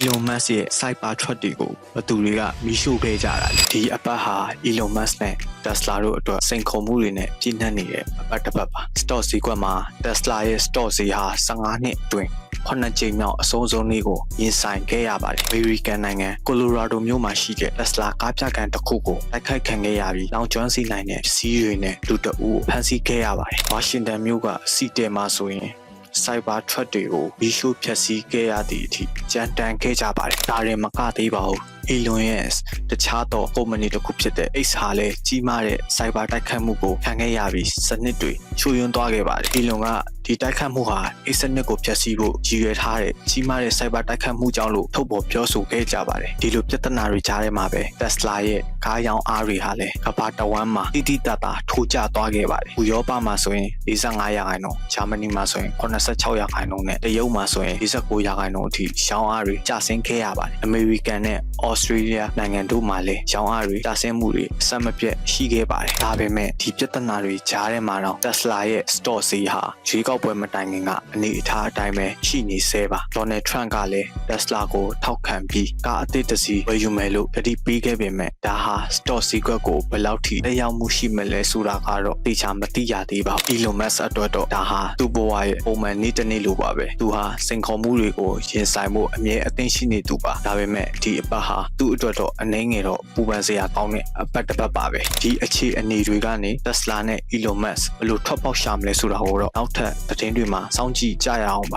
Elon Musk ရဲ့ Cyber Truck တွေကိုဘသူတွေကမီးရှို့ခဲ့ကြတာလေဒီအပတ်ဟာ Elon Musk နဲ့ Tesla တို့အတွက်စိန်ခေါ်မှုတွေနဲ့ပြည့်နှက်နေတဲ့အပတ်တစ်ပတ်ပါ Stock ဈေးကွက်မှာ Tesla ရဲ့ Stock ဈေးဟာ15နှစ်အတွင်း9ကြိမ်မြောက်အဆုံးဆုံးနေ့ကိုရင်ဆိုင်ခဲ့ရပါတယ်။ American နိုင်ငံ Colorado မြို့မှာရှိတဲ့ Tesla ကားပြခန်းတစ်ခုကိုတိုက်ခိုက်ခံခဲ့ရပြီးလောင်ကျွမ်းစေနိုင်တဲ့စီးတွေနဲ့လူတအုပ်ဖမ်းဆီးခဲ့ရပါတယ်။ Washington မြို့ကစီတဲမှာဆိုရင်Cyber Truck တွေကိုမီးရှို့ဖျက်ဆီးခဲ့ရသည့်အထိကြမ်းတမ်းခဲ့ကြပါတယ်။ဒါရင်မကသေးပါဘူး။ Elon ရဲ့တခြားသောကုမ္ပဏီတစ်ခုဖြစ်တဲ့ X ဟာလည်းကြီးမားတဲ့ Cyber တိုက်ခိုက်မှုကိုခံခဲ့ရပြီးစနစ်တွေချိုးယွင်းသွားခဲ့ပါတယ်။ Elon ကဒီတိုက်ခိုက်မှုဟာ X စနစ်ကိုဖျက်ဆီးဖို့ရည်ရွယ်ထားတဲ့ကြီးမားတဲ့ Cyber တိုက်ခိုက်မှုကြောင့်လို့ထုတ်ဖော်ပြောဆိုခဲ့ကြပါတယ်။ဒီလိုပြဿနာတွေကြားထဲမှာပဲ Tesla ရဲ့ကားရောင်းအားတွေဟာလည်းကမ္ဘာတဝန်းမှာတိတိတတ်တာထိုးကျသွားခဲ့ပါတယ်။ဥရောပမှာဆိုရင်45%ဂျာမနီမှာဆိုရင်86%နဲ့တရုတ်မှာဆိုရင်49%အထိရောင်းအားတွေကျဆင်းခဲ့ရပါတယ်။ American နဲ့ Australia နိုင်ငံတို့မှာလည်းရောင်းအားတွေကျဆင်းမှုတွေအဆက်မပြတ်ရှိခဲ့ပါတယ်။ဒါပေမဲ့ဒီပြဿနာတွေကြားထဲမှာတော့ Tesla ရဲ့ Stock ဈေးဟာရွေးကောက်ပွဲမတိုင်ခင်ကအနေအထားအတိုင်းပဲရှိနေဆဲပါ။ Donald Trump ကလည်း Tesla ကိုထောက်ခံပြီးကားအသစ်တစ်စီးဝယ်ယူမယ်လို့ကတိပေးခဲ့ပေမဲ့ဒါဟာ Stock ဈေးကွက်ကိုဘယ်လောက်ထိသက်ရောက်မှုရှိမလဲဆိုတာကတော့သိချာမသိရသေးပါဘူး။ Elon Musk အတွက်တော့ဒါဟာသူ့ဘဝရဲ့ပုံမှန်နေ့တစ်နေ့လိုပါပဲ။သူဟာစိန်ခေါ်မှုတွေကိုရင်ဆိုင်ဖို့အမြဲအသင့်ရှိနေသူပါ။ဒါပေမဲ့ဒီအပတ်ဟာသူ့အတွက်တော့အနည်းငယ်တော့ပူပန်စရာကောင်းတဲ့အပတ်တစ်ပတ်ပါပဲ။ဒီအခြေအနေတွေကနေ Tesla နဲ့ Elon Musk ဘယ်လိုထွက်ပေါက်ရှာမလဲဆိုတာကိုတော့နောက်ထပ်သတင်းတွေမှာစောင့်ကြည့်ကြရအောင်ပါ